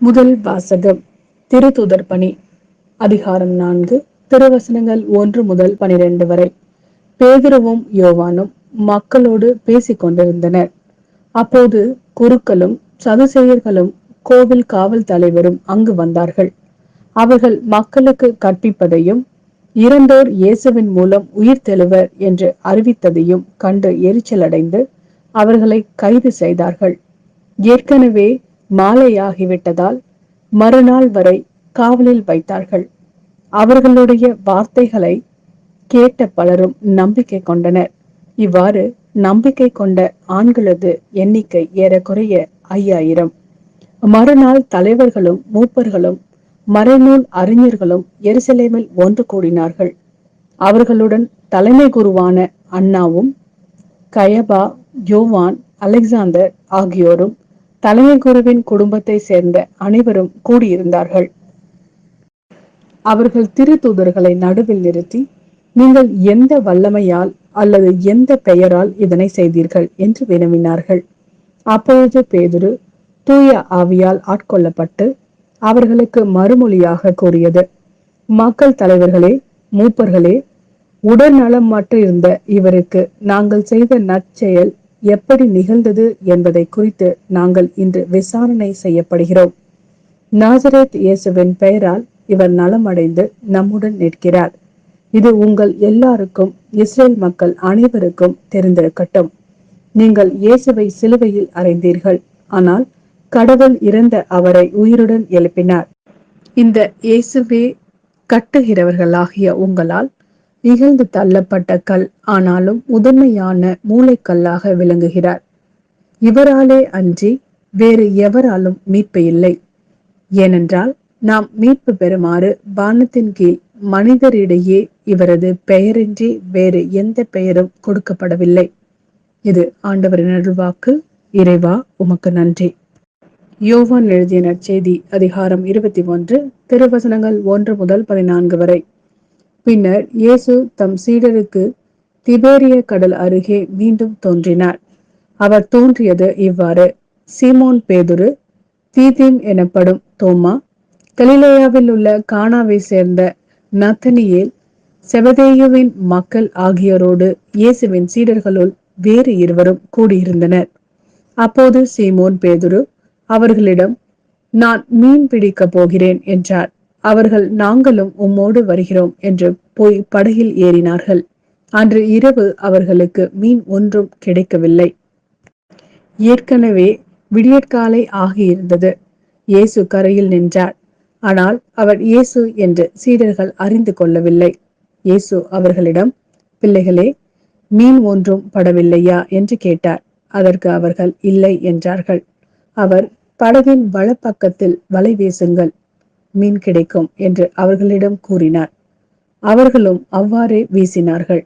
முதல் வாசகம். திருத்தூதர் பணி. அதிகாரம் 4, திருவசனங்கள் 1 முதல் 12 வரை. பேதுருவும் யோவானும் மக்களோடு பேசிக் கொண்டிருந்தனர். அப்போது குருக்களும் சதுசேயர்களும் கோவில் காவல் தலைவரும் அங்கு வந்தார்கள். அவர்கள் மக்களுக்கு கற்பிப்பதையும் இறந்தோர் இயேசுவின் மூலம் உயிர் தெழுவர் என்று அறிவித்ததையும் கண்டு எரிச்சலடைந்து அவர்களை கைது செய்தார்கள். ஏற்கனவே மாலையாகிவிட்டதால் மறுநாள் வரை காவலில் வைத்தார்கள். அவர்களுடைய வார்த்தைகளை கேட்ட பலரும் நம்பிக்கை கொண்டனர். இவ்வாறு நம்பிக்கை கொண்ட ஆண்களது எண்ணிக்கை ஏறக்குறைய 5000. மறுநாள் தலைவர்களும் மூப்பர்களும் மறைநூல் அறிஞர்களும் எருசலேமில் ஒன்று கூடினார்கள். அவர்களுடன் தலைமை குருவான அன்னாவும் கயபா, யோவான், அலெக்சாந்தர் ஆகியோரும் தலைமை குருவின் குடும்பத்தை சேர்ந்த அனைவரும் கூடியிருந்தார்கள். அவர்கள் திருத்தூதர்களை நடுவில் நிறுத்தி, நீங்கள் எந்த வல்லமையால் அல்லது எந்த பெயரால் இதனை செய்தீர்கள் என்று வினவினார்கள். அப்பொழுது பேதுரு தூய ஆவியால் ஆட்கொள்ளப்பட்டு அவர்களுக்கு மறுமொழியாக கூறியது, மக்கள் தலைவர்களே, மூப்பர்களே, உடல்நலமற்றிருந்த இவருக்கு நாங்கள் செய்த நற்செயல் எப்படி நிகழ்ந்தது என்பதை குறித்து நாங்கள் இன்று விசாரணை செய்யப்படுகிறோம். நாசரேத் இயேசுவின் பெயரால் இவர் நலமடைந்து நம்முடன் நிற்கிறார். இது உங்கள் எல்லாருக்கும் இஸ்ரேல் மக்கள் அனைவருக்கும் தெரிந்திருக்கட்டும். நீங்கள் இயேசுவை சிலுவையில் அறைந்தீர்கள், ஆனால் கடவுள் இறந்த அவரை உயிருடன் எழுப்பினார். இந்த இயேசுவே கட்டுகிறவர்களாகிய உங்களால் இகழ்ந்து தள்ளப்பட்ட கல், ஆனாலும் முதன்மையான மூளைக்கல்லாக விளங்குகிறார். இவராலே அன்றி வேறு எவராலும் மீட்பு இல்லை. ஏனென்றால் நாம் மீட்பு பெறுமாறு வானத்தின் கீழ் மனிதரிடையே இவரது பெயரின்றி வேறு எந்த பெயரும் கொடுக்கப்படவில்லை. இது ஆண்டவரின் அருள்வாக்கு. இறைவா, உமக்கு நன்றி. யோவான் எழுதிய நற்செய்தி அதிகாரம் 21, திருவசனங்கள் 1 முதல் 14 வரை. பின்னர் இயேசு தம் சீடருக்கு திபேரிய கடல் அருகே மீண்டும் தோன்றினார். அவர் தோன்றியது இவ்வாறு: சீமோன் பேதுரு, தீதீம் எனப்படும் தோமா, கலிலேயாவில் உள்ள கானாவை சேர்ந்த நத்தனியேல், செபதேயுவின் மக்கள் ஆகியோரோடு இயேசுவின் சீடர்களுள் வேறு இருவரும் கூடியிருந்தனர். அப்போது சீமோன் பேதுரு அவர்களிடம், நான் மீன் பிடிக்க போகிறேன் என்றார். அவர்கள், நாங்களும் உம்மோடு வருகிறோம் என்று போய் படகில் ஏறினார்கள். அன்று இரவு அவர்களுக்கு மீன் ஒன்றும் கிடைக்கவில்லை. ஏற்கனவே விடியற்காலை ஆகியிருந்தது. இயேசு கரையில் நின்றார். ஆனால் அவர் இயேசு என்று சீடர்கள் அறிந்து கொள்ளவில்லை. இயேசு அவர்களிடம், பிள்ளைகளே, மீன் ஒன்றும் படவில்லையா என்று கேட்டார். அதற்கு அவர்கள் இல்லை என்றார்கள். அவர், படகின் வலப்பக்கத்தில் வலை வீசுங்கள், மீன் கிடைக்கும் என்று அவர்களிடம் கூறினார். அவர்களும் அவ்வாறே வீசினார்கள்.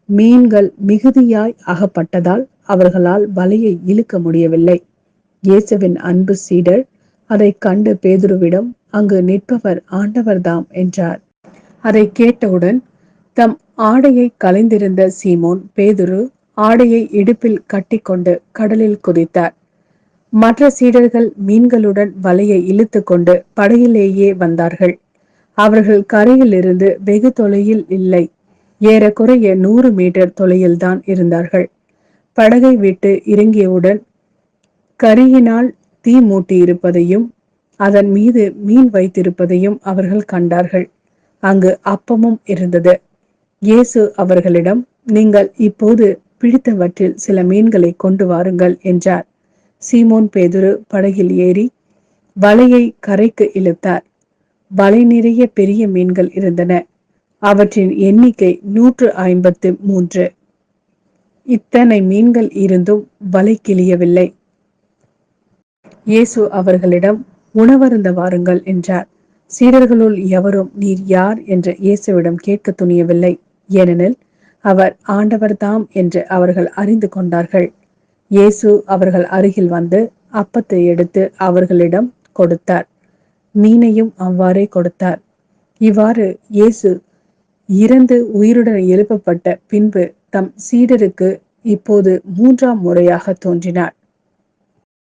மீன்கள் மிகுதியாய் அகப்பட்டதால் அவர்களால் வலையை இழுக்க முடியவில்லை. இயேசுவின் அன்பு சீடர் அதை கண்டு பேதுருவிடம், அங்கு நிற்பவர் ஆண்டவர்தாம் என்றார். அதை கேட்டவுடன் தம் ஆடையை களைந்திருந்த சீமோன் பேதுரு ஆடையை இடுப்பில் கட்டிக்கொண்டு கடலில் குதித்தார். மற்ற சீடர்கள் மீன்களுடன் வலையை இழுத்து கொண்டு படகிலேயே வந்தார்கள். அவர்கள் கரையிலிருந்து வெகு தொலையில் இல்லை, ஏறக்குறைய 100 மீட்டர் தொலையில்தான் இருந்தார்கள். படகை விட்டு இறங்கியவுடன் கரியினால் தீ மூட்டி இருப்பதையும் அதன் மீது மீன் வைத்திருப்பதையும் அவர்கள் கண்டார்கள். அங்கு அப்பமும் இருந்தது. இயேசு அவர்களிடம், நீங்கள் இப்போது பிடித்தவற்றில் சில மீன்களை கொண்டு வாருங்கள் என்றார். சீமோன் பேதுரு படகில் ஏறி வலையை கரைக்கு இழுத்தார். வலை நிறைய பெரிய மீன்கள் இருந்தன. அவற்றின் எண்ணிக்கை 153. இத்தனை மீன்கள் இருந்தும் வலை கிழியவில்லை. இயேசு அவர்களிடம், உணவருந்த வாருங்கள் என்றார். சீடர்களுள் எவரும் நீர் யார் என்று இயேசுவிடம் கேட்க துணியவில்லை. ஏனெனில் அவர் ஆண்டவர்தாம் என்று அவர்கள் அறிந்து கொண்டார்கள். இயேசு அவர்கள் அருகில் வந்து அப்பத்தை எடுத்து அவர்களிடம் கொடுத்தார். மீனையும் அவ்வாறே கொடுத்தார். இவ்வாறு இயேசு இறந்து உயிருடன் எழுப்பப்பட்ட பின்பு தம் சீடருக்கு இப்போது 3ஆம் முறையாக தோன்றினார்.